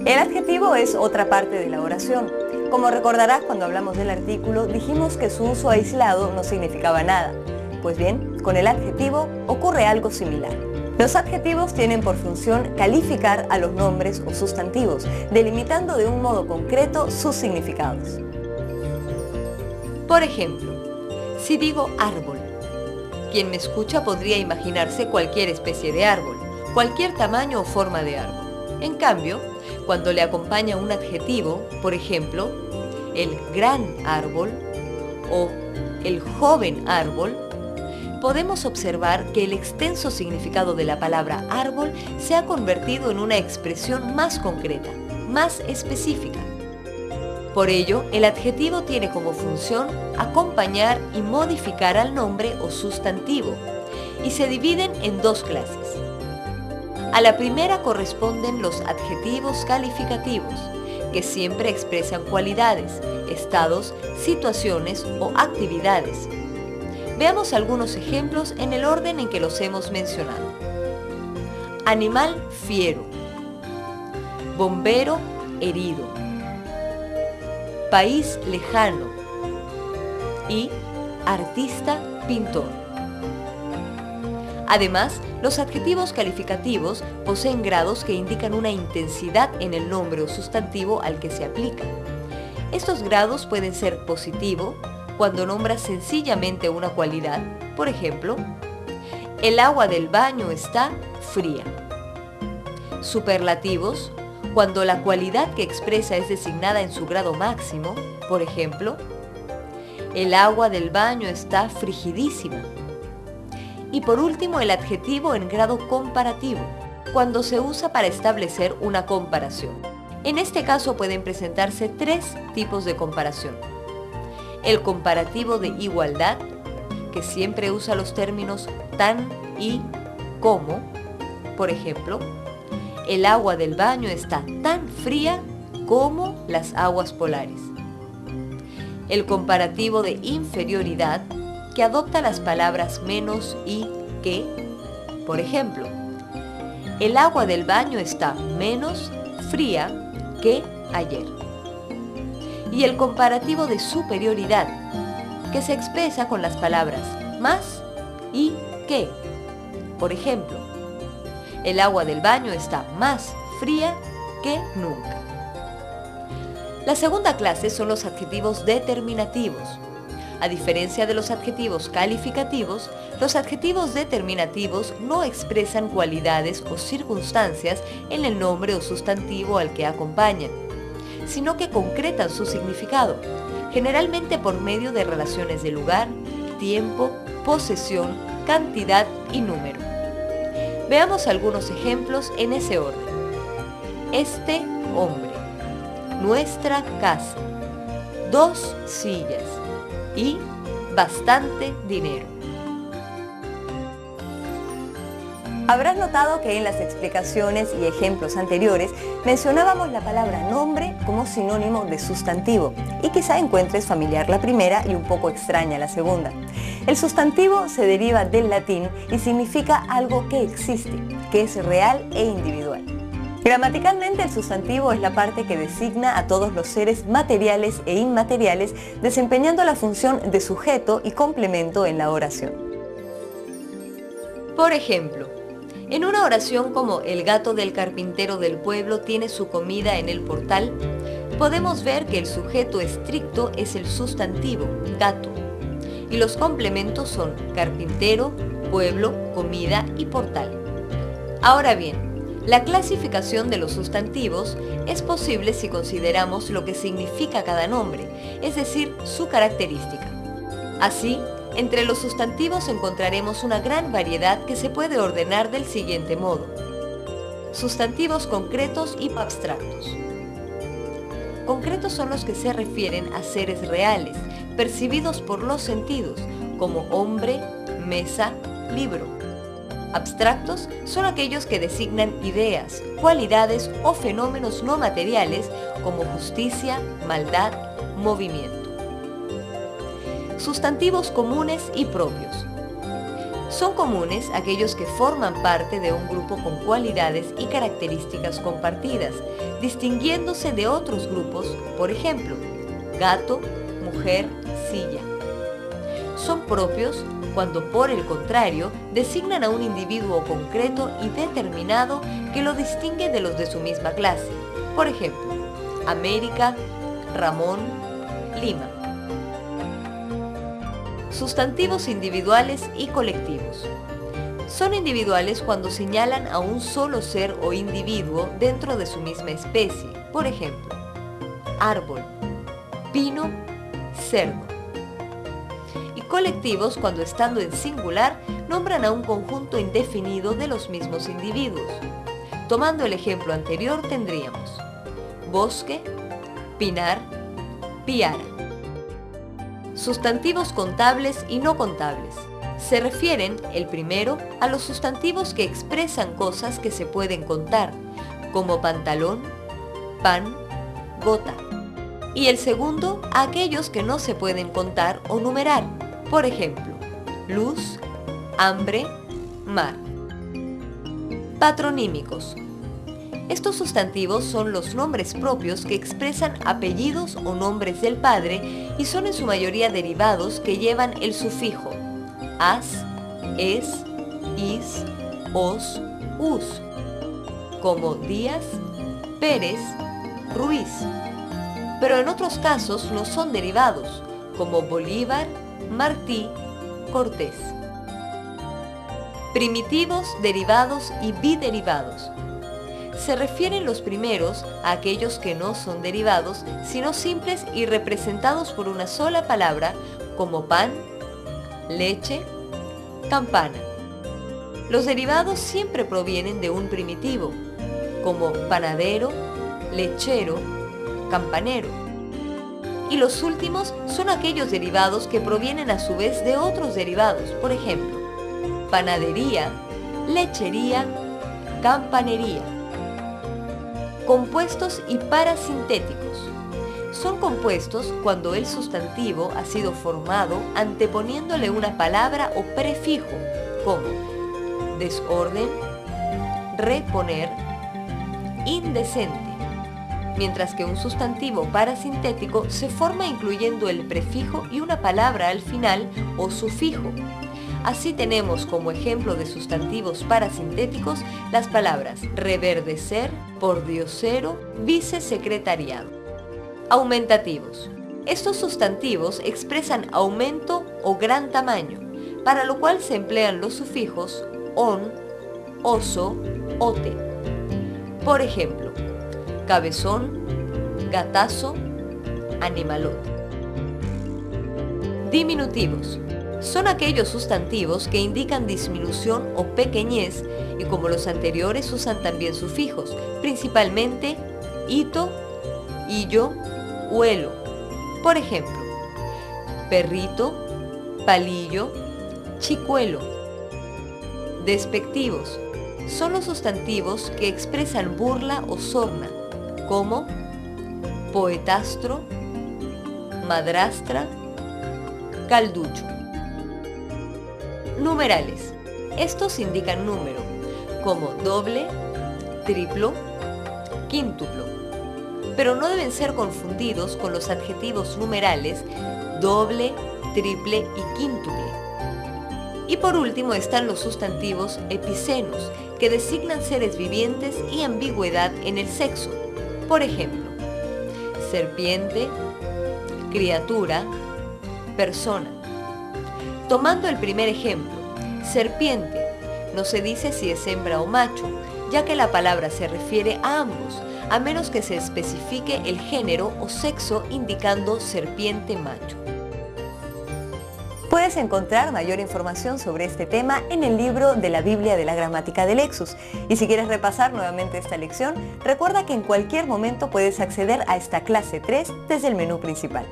El adjetivo es otra parte de la oración. Como recordarás, cuando hablamos del artículo, dijimos que su uso aislado no significaba nada. Pues bien, con el adjetivo ocurre algo similar. Los adjetivos tienen por función calificar a los nombres o sustantivos, delimitando de un modo concreto sus significados. Por ejemplo, si digo árbol, quien me escucha podría imaginarse cualquier especie de árbol, cualquier tamaño o forma de árbol. En cambio, cuando le acompaña un adjetivo, por ejemplo, el gran árbol o el joven árbol, podemos observar que el extenso significado de la palabra árbol se ha convertido en una expresión más concreta, más específica. Por ello, el adjetivo tiene como función acompañar y modificar al nombre o sustantivo, y se dividen en dos clases. A la primera corresponden los adjetivos calificativos, que siempre expresan cualidades, estados, situaciones o actividades. Veamos algunos ejemplos en el orden en que los hemos mencionado. Animal fiero, bombero herido, país lejano y artista pintor. Además, los adjetivos calificativos poseen grados que indican una intensidad en el nombre o sustantivo al que se aplica. Estos grados pueden ser positivo, cuando nombra sencillamente una cualidad, por ejemplo, el agua del baño está fría. Superlativos, cuando la cualidad que expresa es designada en su grado máximo, por ejemplo, el agua del baño está frigidísima. Y por último, el adjetivo en grado comparativo, cuando se usa para establecer una comparación. En este caso pueden presentarse tres tipos de comparación. El comparativo de igualdad, que siempre usa los términos tan y como. Por ejemplo, el agua del baño está tan fría como las aguas polares. El comparativo de inferioridad, que adopta las palabras menos y que. Por ejemplo, el agua del baño está menos fría que ayer. Y el comparativo de superioridad, que se expresa con las palabras más y que. Por ejemplo, el agua del baño está más fría que nunca. La segunda clase son los adjetivos determinativos. A diferencia de los adjetivos calificativos, los adjetivos determinativos no expresan cualidades o circunstancias en el nombre o sustantivo al que acompañan, sino que concretan su significado, generalmente por medio de relaciones de lugar, tiempo, posesión, cantidad y número. Veamos algunos ejemplos en ese orden. Este hombre, nuestra casa, 2 sillas y bastante dinero. Habrás notado que en las explicaciones y ejemplos anteriores mencionábamos la palabra nombre como sinónimo de sustantivo, y quizá encuentres familiar la primera y un poco extraña la segunda. El sustantivo se deriva del latín y significa algo que existe, que es real e individual. Gramaticalmente, el sustantivo es la parte que designa a todos los seres materiales e inmateriales, desempeñando la función de sujeto y complemento en la oración. Por ejemplo, en una oración como el gato del carpintero del pueblo tiene su comida en el portal, podemos ver que el sujeto estricto es el sustantivo, gato, y los complementos son carpintero, pueblo, comida y portal. Ahora bien, la clasificación de los sustantivos es posible si consideramos lo que significa cada nombre, es decir, su característica. Así, entre los sustantivos encontraremos una gran variedad que se puede ordenar del siguiente modo: sustantivos concretos y abstractos. Concretos son los que se refieren a seres reales, percibidos por los sentidos, como hombre, mesa, libro. Abstractos son aquellos que designan ideas, cualidades o fenómenos no materiales como justicia, maldad, movimiento. Sustantivos comunes y propios. Son comunes aquellos que forman parte de un grupo con cualidades y características compartidas, distinguiéndose de otros grupos, por ejemplo, gato, mujer, silla. Son propios cuando, por el contrario, designan a un individuo concreto y determinado que lo distingue de los de su misma clase. Por ejemplo, América, Ramón, Lima. Sustantivos individuales y colectivos. Son individuales cuando señalan a un solo ser o individuo dentro de su misma especie. Por ejemplo, árbol, pino, cerdo. Y colectivos cuando, estando en singular, nombran a un conjunto indefinido de los mismos individuos. Tomando el ejemplo anterior tendríamos bosque, pinar, piara. Sustantivos contables y no contables. Se refieren, el primero, a los sustantivos que expresan cosas que se pueden contar, como pantalón, pan, gota. Y el segundo, a aquellos que no se pueden contar o numerar, por ejemplo, luz, hambre, mar. Patronímicos. Estos sustantivos son los nombres propios que expresan apellidos o nombres del padre y son en su mayoría derivados que llevan el sufijo as, es, is, os, us, como Díaz, Pérez, Ruiz. Pero en otros casos no son derivados, como Bolívar, Martí, Cortés. Primitivos, derivados y biderivados. Se refieren los primeros a aquellos que no son derivados, sino simples y representados por una sola palabra, como pan, leche, campana. Los derivados siempre provienen de un primitivo, como panadero, lechero, campanero. Y los últimos son aquellos derivados que provienen a su vez de otros derivados, por ejemplo, panadería, lechería, campanería. Compuestos y parasintéticos. Son compuestos cuando el sustantivo ha sido formado anteponiéndole una palabra o prefijo, como desorden, reponer, indecente, mientras que un sustantivo parasintético se forma incluyendo el prefijo y una palabra al final o sufijo. Así tenemos como ejemplo de sustantivos parasintéticos las palabras reverdecer, pordiosero, vicesecretariado. Aumentativos. Estos sustantivos expresan aumento o gran tamaño, para lo cual se emplean los sufijos on, oso, ote. Por ejemplo, cabezón, gatazo, animalote. Diminutivos. Son aquellos sustantivos que indican disminución o pequeñez y, como los anteriores, usan también sufijos, principalmente ito, illo, huelo. Por ejemplo, perrito, palillo, chicuelo. Despectivos. Son los sustantivos que expresan burla o sorna, como poetastro, madrastra, calducho. Numerales. Estos indican número, como doble, triplo, quíntuplo, pero no deben ser confundidos con los adjetivos numerales doble, triple y quíntuple. Y por último están los sustantivos epicenos, que designan seres vivientes y ambigüedad en el sexo. Por ejemplo, serpiente, criatura, persona. Tomando el primer ejemplo, serpiente, no se dice si es hembra o macho, ya que la palabra se refiere a ambos, a menos que se especifique el género o sexo indicando serpiente macho. Puedes encontrar mayor información sobre este tema en el libro de la Biblia de la Gramática de Lexus. Y si quieres repasar nuevamente esta lección, recuerda que en cualquier momento puedes acceder a esta clase 3 desde el menú principal.